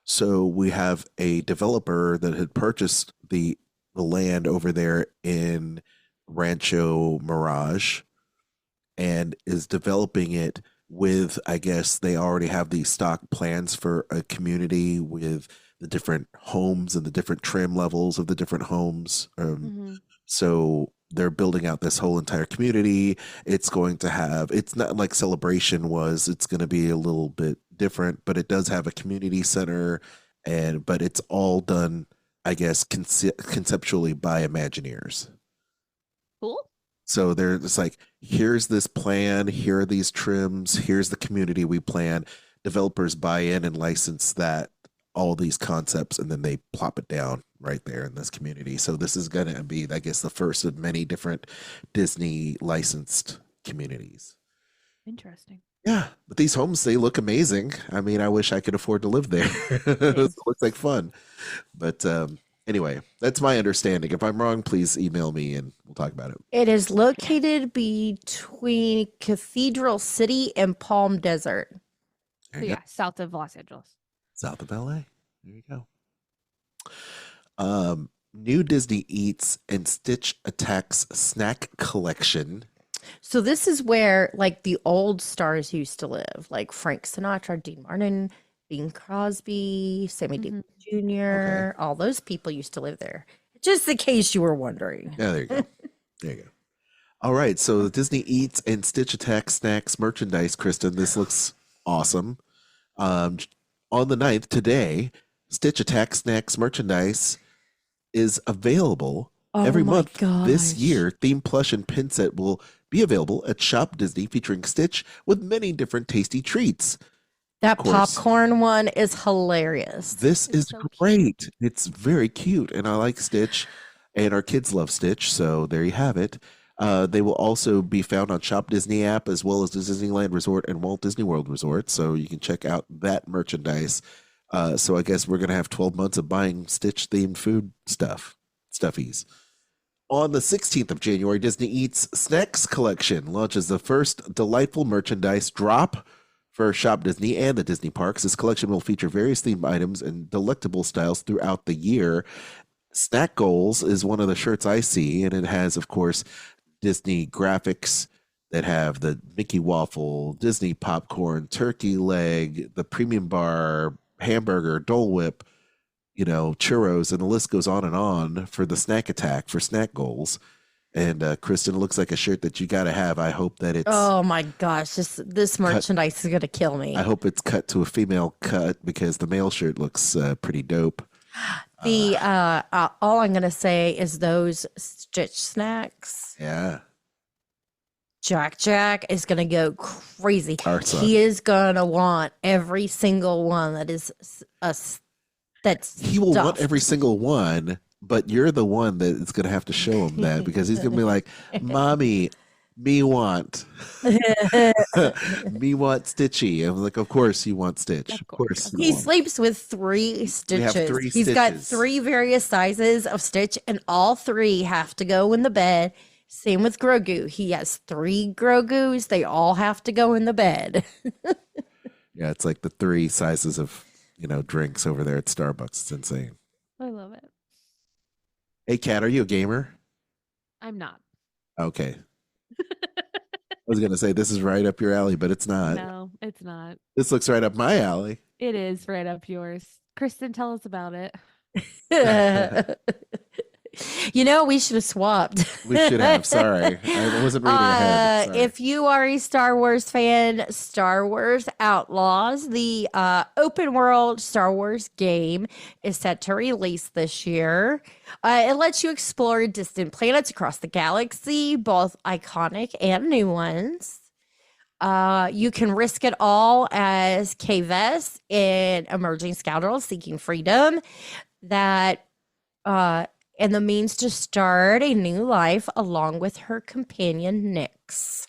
So we have a developer that had purchased the land over there in Rancho Mirage and is developing it with, I guess they already have these stock plans for a community with the different homes and the different trim levels of the different homes. So they're building out this whole entire community. It's going to have, it's not like Celebration was, it's going to be a little bit different, but it does have a community center, but it's all done, I guess, conceptually by Imagineers. Cool. So they're just like, here's this plan, here are these trims, here's the community we plan. Developers buy in and license all these concepts, and then they plop it down right there in this community. So this is going to be, I guess, the first of many different Disney licensed communities. Interesting. Yeah, but these homes, they look amazing. I mean, I wish I could afford to live there. It looks like fun. But anyway, that's my understanding. If I'm wrong, please email me and we'll talk about it. It is located between Cathedral City and Palm Desert. There So you go. yeah, south of Los Angeles. South of LA. There you go. New Disney Eats and Stitch Attacks snack collection. So this is where like the old stars used to live, like Frank Sinatra, Dean Martin, Bing Crosby, Sammy Davis Jr. All those people used to live there. Just in case you were wondering. Yeah, there you go. There you go. All right, so the Disney Eats and Stitch Attack snacks merchandise, Kristen. This looks awesome. On the 9th, today, Stitch Attack snacks merchandise is available every month this year. Theme plush and pin set will be available at Shop Disney, featuring Stitch with many different tasty treats. That course. popcorn one is hilarious. This It's is so great. It's very cute, and I like Stitch, and our kids love Stitch, so there you have it. They will also be found on Shop Disney app, as well as the Disneyland Resort and Walt Disney World Resort, so you can check out that merchandise. So I guess we're going to have 12 months of buying Stitch-themed food stuffies. On the 16th of January, Disney Eats Snacks Collection launches the first delightful merchandise drop for Shop Disney and the Disney parks. This collection will feature various themed items and delectable styles throughout the year. Snack Goals is one of the shirts I see, and it has, of course, Disney graphics that have the Mickey waffle, Disney popcorn, turkey leg, the premium bar, hamburger, Dole Whip, churros, and the list goes on and on for the snack attack for Snack Goals. And Kristen, looks like a shirt that you got to have. I hope that it's. Oh my gosh, this merchandise is gonna kill me. I hope it's cut to a female cut because the male shirt looks pretty dope. The all I'm gonna say is those Stitch snacks. Yeah. Jack is gonna go crazy. Our son. He is gonna want every single one that is that's He will want stuffed. every single one, but you're the one that is going to have to show him that because he's going to be like, "Mommy, me want, me want Stitchy." I'm like, "Of course you want Stitch. Of course." He sleeps with 3 stitches. have 3 He's got stitches. 3 various sizes of Stitch, and all 3 have to go in the bed. Same with Grogu. He has 3 Grogus. They all have to go in the bed. Yeah, it's like the 3 sizes of drinks over there at Starbucks. It's insane. I love it. Hey, Kat, are you a gamer? I'm not. Okay. I was going to say this is right up your alley, but it's not. No, it's not. This looks right up my alley. It is right up yours. Kristen, tell us about it. We should have swapped. We should have. Sorry. I wasn't reading ahead. Sorry. If you are a Star Wars fan, Star Wars Outlaws, the open world Star Wars game, is set to release this year. It lets you explore distant planets across the galaxy, both iconic and new ones. You can risk it all as K-Vess, an emerging scoundrel seeking freedom and the means to start a new life along with her companion Nyx.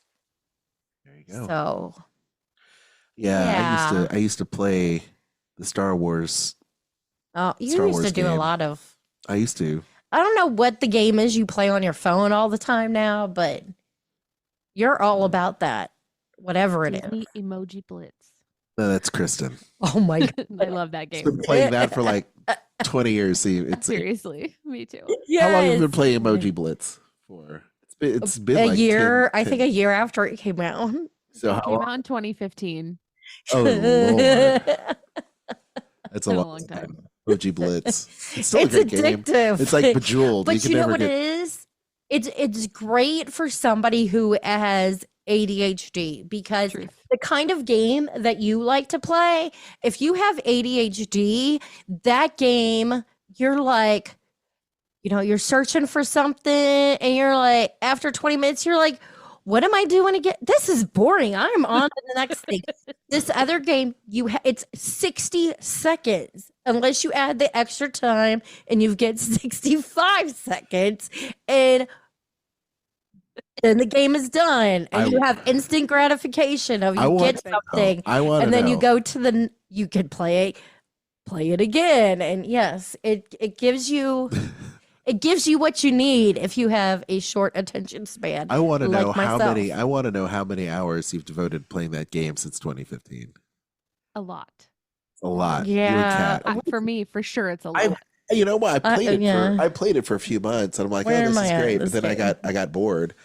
There you go. So, yeah. I used to play the Star Wars. you Star used Wars to do a game. lot of. I used to. I don't know what the game is you play on your phone all the time now, but you're all about that, whatever it is. Disney Emoji Blitz. No, that's Kristen. Oh my god! I love that She's game. been playing that for like 20 years. See, Seriously, me too. How long have you been Yes. playing Emoji Blitz for? It's been A like year, 10 I think a year after it came out. So It how came long? out in 2015. Oh Lord, that's a Been a long, long time. time. Emoji Blitz. It's still It's a good game. addictive. It's like Bejeweled. But you can you know never what get. it is? It's great for somebody who has ADHD because Truth. the kind of game that you like to play, if you have ADHD, that game, you're like, you're searching for something and you're like, after 20 minutes, you're like, what am I doing again? This is boring. I'm on to the next thing. This other game, it's 60 seconds unless you add the extra time and you get 65 seconds and then the game is done and you have instant gratification of you get something I want to and then know. you go to you can play it again. And yes, it gives you what you need if you have a short attention span. I want to know like how myself. many. I want to know how many hours you've devoted to playing that game since 2015. A lot. A lot. You and Yeah. Kat. For me, for sure, it's a I- lot. You know what? I played it yeah. for. I played it for a few months, and I'm like, Where "Oh, this am is I at great." But this then game? I got bored.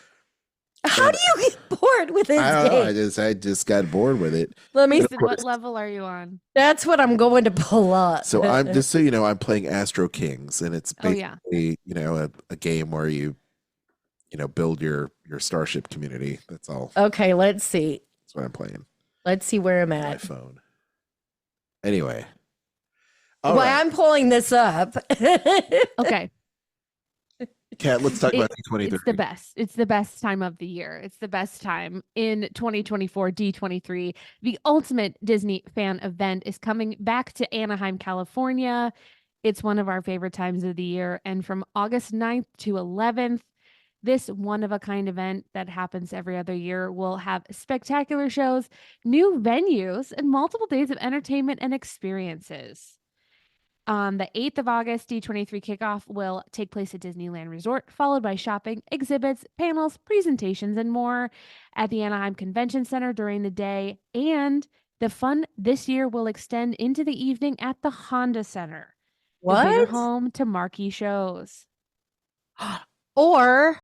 How do you get bored with this I don't know. game? I just got bored with it. Let me. Kristen, what level are you on? That's what I'm going to pull up. So I'm just so you know, I'm playing Astro Kings, and it's Oh, yeah. basically a game where you build your starship community. That's all. Okay, let's see. That's what I'm playing. Let's see where I'm On my at. phone. Anyway. All Why right, I'm pulling this up. Okay. Kat, let's talk about It's D23. the best. It's the best time of the year. It's the best time in 2024 D23. The ultimate Disney fan event is coming back to Anaheim, California. It's one of our favorite times of the year. And from August 9th to 11th, this one-of-a-kind event that happens every other year will have spectacular shows, new venues, and multiple days of entertainment and experiences. On the 8th of August, D23 kickoff will take place at Disneyland Resort, followed by shopping, exhibits, panels, presentations, and more at the Anaheim Convention Center during the day. And the fun this year will extend into the evening at the Honda Center, the bigger What? home to marquee shows. Or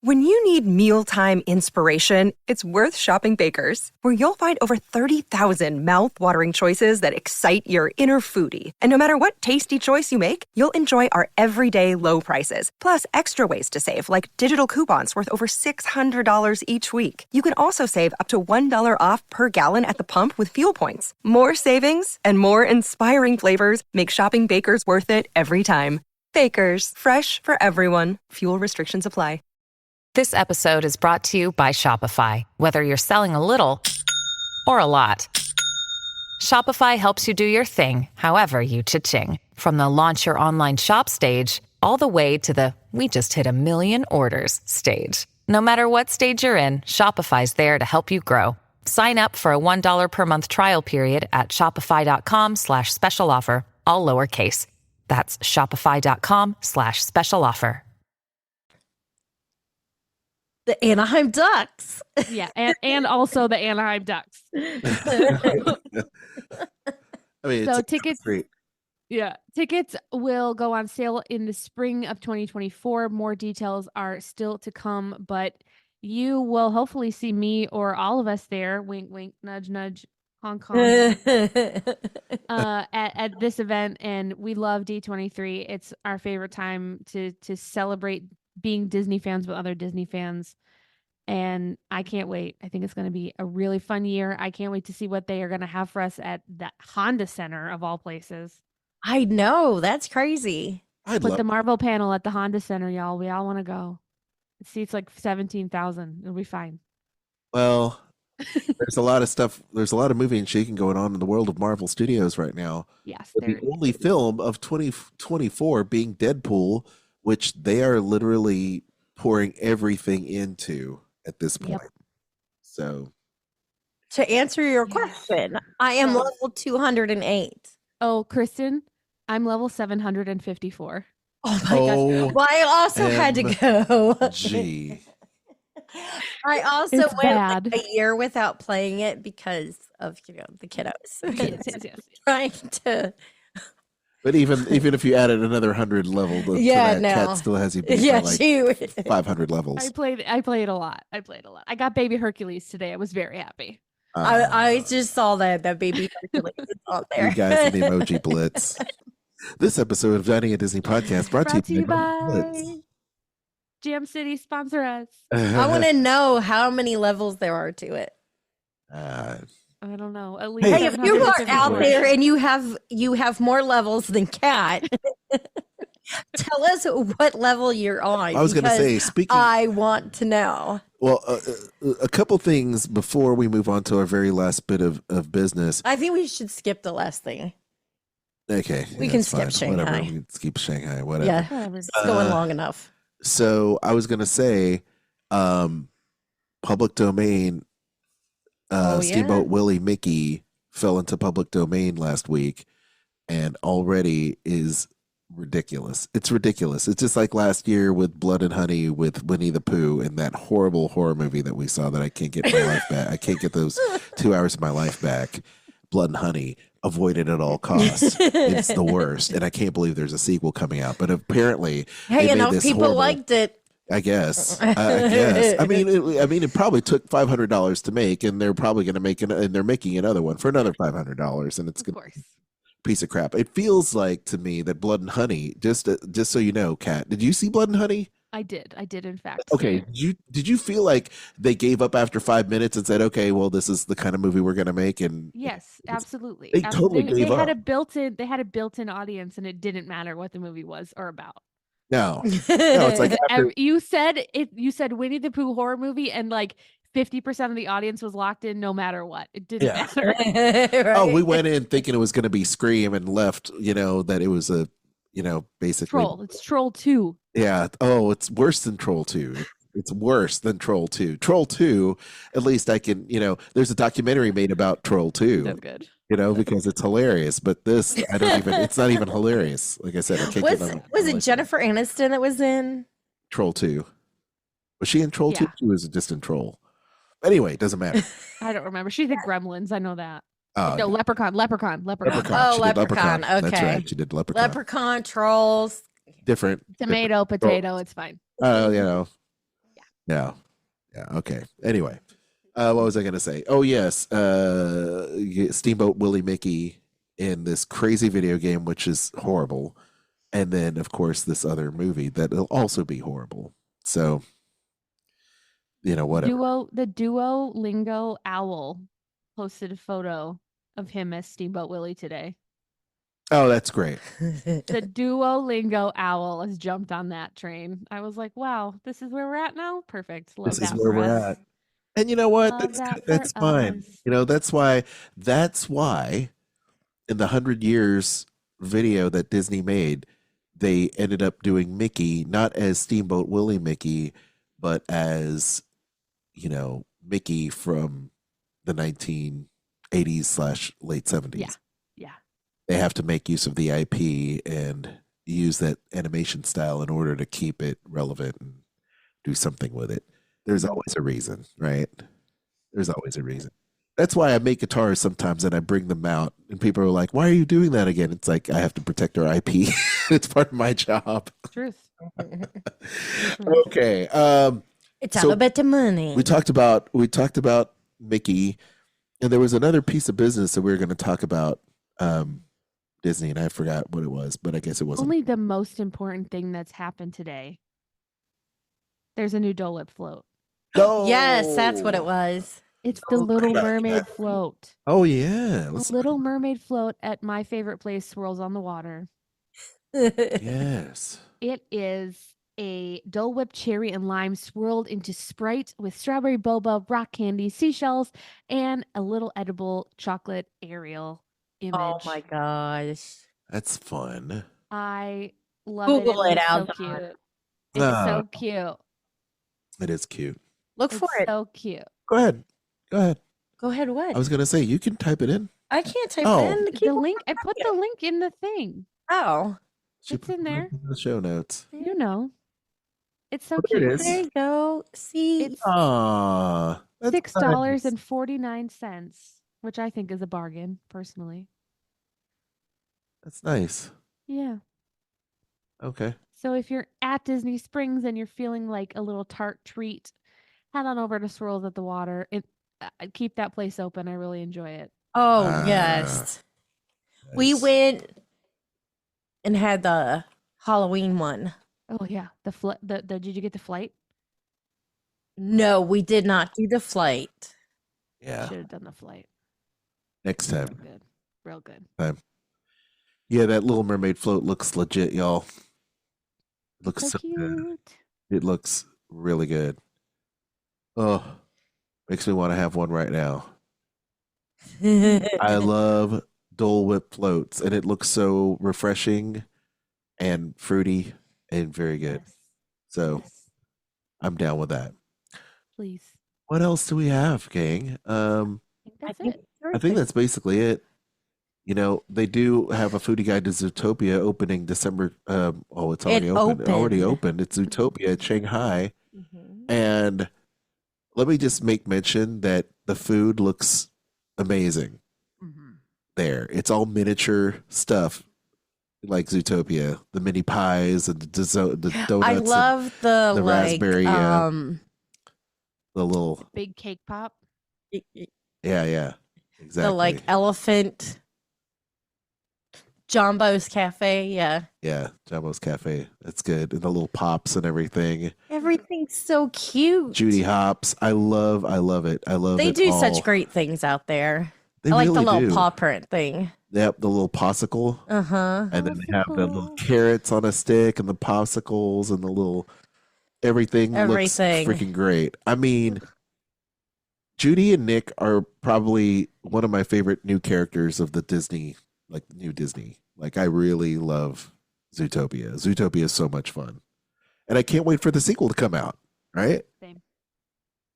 When you need mealtime inspiration, it's worth shopping Baker's, where you'll find over 30,000 mouth-watering choices that excite your inner foodie. And no matter what tasty choice you make, you'll enjoy our everyday low prices, plus extra ways to save, like digital coupons worth over $600 each week. You can also save up to $1 off per gallon at the pump with fuel points. More savings and more inspiring flavors make shopping Baker's worth it every time. Baker's, fresh for everyone. Fuel restrictions apply. This episode is brought to you by Shopify. Whether you're selling a little or a lot, Shopify helps you do your thing, however you cha-ching. From the launch your online shop stage, all the way to the we just hit 1 million orders stage. No matter what stage you're in, Shopify's there to help you grow. Sign up for a $1 per month trial period at shopify.com/special offer, all lowercase. That's shopify.com/special offer. The Anaheim Ducks. Yeah, and also the Anaheim Ducks. I mean, So it's tickets, great. yeah, tickets will go on sale in the spring of 2024. More details are still to come, but you will hopefully see me or all of us there. Wink, wink, nudge, nudge. Hong Kong at this event, and we love D23. It's our favorite time to celebrate being Disney fans with other Disney fans, and I can't wait. I think it's going to be a really fun year. I can't wait to see what they are going to have for us at the Honda Center of all places. I know, that's crazy. I'd Put love the Marvel panel at the Honda Center, y'all. We all want to go. It seats like 17,000. It'll be fine. Well, there's a lot of stuff. There's a lot of moving and shaking going on in the world of Marvel Studios right now. Yes, With there the only film of 2024 being Deadpool, which they are literally pouring everything into at this point. Yep. So, To answer your question, I am So- level 208. Oh, Kristen, I'm level 754. Oh my gosh. Well, I also had to go. gee. I also It's went bad. like a year without playing it because of the kiddos. Yes. Trying to But even if you added another 100 level, to Yeah, that, no. Cat still has you beat yeah, by like she 500 levels. I played a lot. I got Baby Hercules today. I was very happy. I just saw that baby Hercules is on there. You guys in the emoji blitz. This episode of Dining at Disney Podcast brought Brought to you by by Jam City, sponsor us. I want to know how many levels there are to it. Uh, I don't know. At least Hey, if you are out 754. there and you have more levels than Kat, tell us what level you're on. I was going to because say, speaking. I want to know. Well, a couple things before we move on to our very last bit of business. I think we should skip the last thing. Okay. We can that's skip fine. Shanghai. Whatever. We can skip Shanghai, whatever. Yeah, Whatever. it's going Uh, long enough. So I was going to say, public domain, Oh, Steamboat yeah. Willie Mickey fell into public domain last week and already is ridiculous. It's ridiculous. It's just like last year with Blood and Honey with Winnie the Pooh and that horrible horror movie that we saw that I can't get my life back. I can't get those 2 hours of my life back. Blood and Honey, avoided at all costs. It's the worst. And I can't believe there's a sequel coming out. But apparently, Hey, they made enough this people horrible- liked it. I guess. I guess. I mean, it probably took $500 to make, and they're probably going to make and they're making another one for another $500, and it's Of a course. piece of crap. It feels like to me that Blood and Honey. Just so you know, Kat, did you see Blood and Honey? I did in fact. Okay. Did you feel like they gave up after 5 minutes and said, okay, well, this is the kind of movie we're going to make? And Yes, absolutely. They totally They gave had up. they had a built-in audience, and it didn't matter what the movie was or about. no, it's like after, You said Winnie the Pooh horror movie, and like 50% of the audience was locked in no matter what. It didn't Yeah. matter. oh, we went in thinking it was going to be Scream and left, that it was a, basically Troll. It's Troll 2. Yeah. Oh, it's worse than Troll 2. It's worse than Troll 2. Troll 2, at least I can, there's a documentary made about Troll 2, That's good. because it's hilarious. But this, it's not even hilarious. Like I said, I can't get Was it Jennifer Aniston that was in? Troll 2. Was she in Troll 2? Yeah. She was just in Troll. Anyway, it doesn't matter. I don't remember. She's in Gremlins. I know that. Uh, No, Leprechaun. Leprechaun. Oh, She did Leprechaun. That's Okay. right. She did Leprechaun. Leprechaun, Trolls. Different. Tomato, potato. It's fine. Oh, Yeah. Yeah. Okay. Anyway, what was I going to say? Oh, yes. Steamboat Willie Mickey in this crazy video game, which is horrible. And then, of course, this other movie that'll also be horrible. So, whatever. The Duolingo Owl posted a photo of him as Steamboat Willie today. Oh, that's great. The Duolingo Owl has jumped on that train. I was like, wow, this is where we're at now? Perfect. Love This that is where for we're us. at. And you know what? Love that That's for fine. us. That's why in the 100 Years video that Disney made, they ended up doing Mickey not as Steamboat Willie Mickey, but as, Mickey from the 1980s / late 70s. Yeah. Yeah. They have to make use of the IP and use that animation style in order to keep it relevant and do something with it. There's always a reason, right? There's always a reason. That's why I make guitars sometimes and I bring them out and people are like, why are you doing that again? It's like, I have to protect our IP. It's part of my job. Truth. Okay. It's all about the money. We talked about Mickey, and there was another piece of business that we were going to talk about Disney, and I forgot what it was, but I guess it wasn't. Only the most important thing that's happened today. There's a new Dole Whip float. Oh, Yes, that's what it was. It's the Little Mermaid float. Oh yeah. The Little Mermaid float at my favorite place, Swirls on the Water. Yes. It is a Dole Whip cherry and lime swirled into Sprite with strawberry boba, rock candy, seashells, and a little edible chocolate Ariel image. Oh my gosh. That's fun. I love Google it. it It's out, so Dawn. cute. It's so cute. It is cute. Look It's for it. so cute. Go ahead. Go ahead, what? I was going to say, you can type it in. I can't type Oh. it in. The link, I put the link in the thing. Oh, She It's put in the there. link in the show notes. You know. It's so There it cute. is. there you go. See, It's Aw. That's nice. $6.49, which I think is a bargain, personally. That's nice. Yeah. Okay. So if you're at Disney Springs and you're feeling like a little tart treat, head on over to Swirls at the Water. Keep that place open. I really enjoy it. oh Ah, yes, we Nice. went and had the Halloween one. Oh yeah, did you get the flight? No, we did not do the flight. Yeah. Should have done the flight. Next Real time. good. Real good. Yeah, that Little Mermaid float looks legit, y'all. Looks So so good. cute. It looks really good. Oh, makes me want to have one right now. I love Dole Whip floats, and it looks so refreshing and fruity and very good. Yes. So Yes. I'm down with that. Please. What else do we have, gang? I think that's it. I think that's basically it. They do have a foodie guide to Zootopia opening December. It's already open. It already opened. It's Zootopia at Shanghai. Mhm. And let me just make mention that the food looks amazing there. It's all miniature stuff like Zootopia, the mini pies and the donuts. I and love the the like raspberry, the little, Big cake pop. yeah, exactly. the like elephant Jumbo's Cafe. Yeah, Yeah, Jumbo's Cafe. That's good. And the little pops and everything. everything's so cute. Judy Hops. I love it. I love They it do all. such great things out there. They I like really the little do. paw print thing. Yep, the little popsicle. Uh huh. And then they have the little Popsicle. carrots on a stick and the popsicles and the little everything Everything. looks freaking great. I mean, Judy and Nick are probably one of my favorite new characters of the Disney, like new Disney. Like I really love Zootopia. Zootopia is so much fun. And I can't wait for the sequel to come out, right? Same.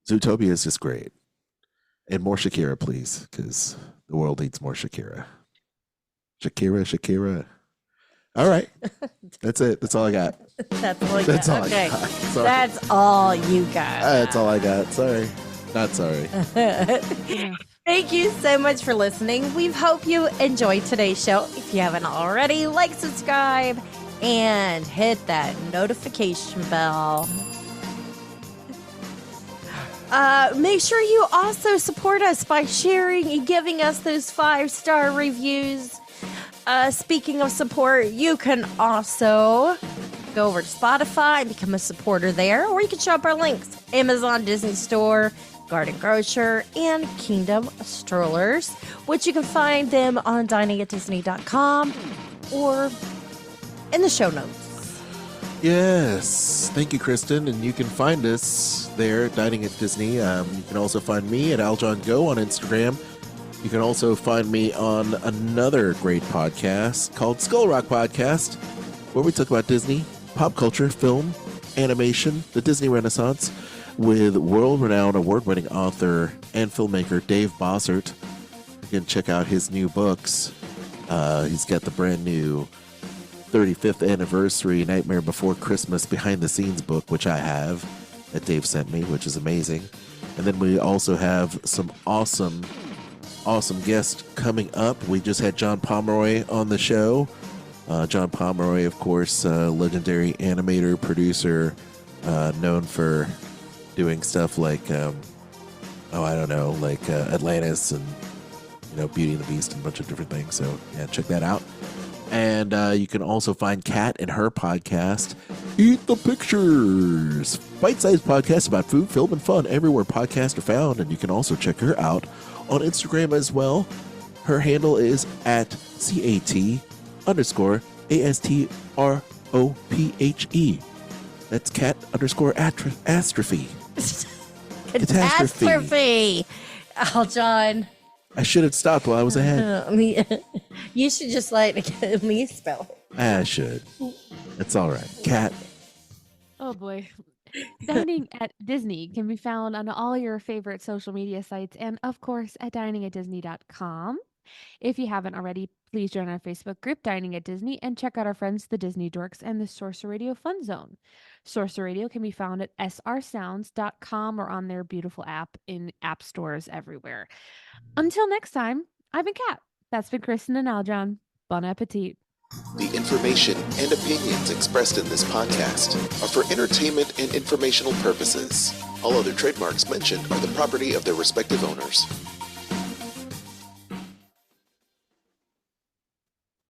Zootopia is just great. And more Shakira, please, because the world needs more Shakira. Shakira. All right. That's it. That's all I got. That's all. That's all okay. I got. Sorry. That's all you got. That's all I got. Sorry. Not sorry. Yeah. Thank you so much for listening. We hope you enjoyed today's show. If you haven't already, like, subscribe, and hit that notification bell. Make sure you also support us by sharing and giving us those 5-star reviews. Speaking of support, you can also go over to Spotify and become a supporter there, or you can shop our links: Amazon, Disney Store, Garden Grocer, and Kingdom Strollers, which you can find them on diningatdisney.com or in the show notes. Yes. Thank you, Kristen. And you can find us there, Dining at Disney. You can also find me at AlJohnGo on Instagram. You can also find me on another great podcast called Skull Rock Podcast, where we talk about Disney, pop culture, film, animation, the Disney Renaissance, with world-renowned award-winning author and filmmaker Dave Bossert. You can check out his new books. He's got the brand new 35th anniversary Nightmare Before Christmas behind-the-scenes book, which I have, that Dave sent me, which is amazing. And then we also have some awesome guests coming up. We just had John Pomeroy on the show. John Pomeroy, of course, legendary animator, producer, known for doing stuff like, Atlantis and, Beauty and the Beast and a bunch of different things. So, yeah, check that out. And you can also find Kat and her podcast, Eat the Pictures. Bite-sized podcast about food, film, and fun everywhere podcasts are found. And you can also check her out on Instagram as well. Her handle is at CAT_ASTROPHE. That's cat_astrophe. Catastrophe. Oh, John. I should have stopped while I was ahead. You should just let me spell it. I should. It's all right. Cat. Oh boy. Dining at Disney can be found on all your favorite social media sites and, of course, at diningatdisney.com. If you haven't already, please join our Facebook group, Dining at Disney, and check out our friends, the Disney Dorks and the Sorcerer Radio Fun Zone. Sorcerer Radio can be found at srsounds.com or on their beautiful app in app stores everywhere. Until next time, I've been Kat. That's been Kristen and Aljon. Bon appetit. The information and opinions expressed in this podcast are for entertainment and informational purposes. All other trademarks mentioned are the property of their respective owners.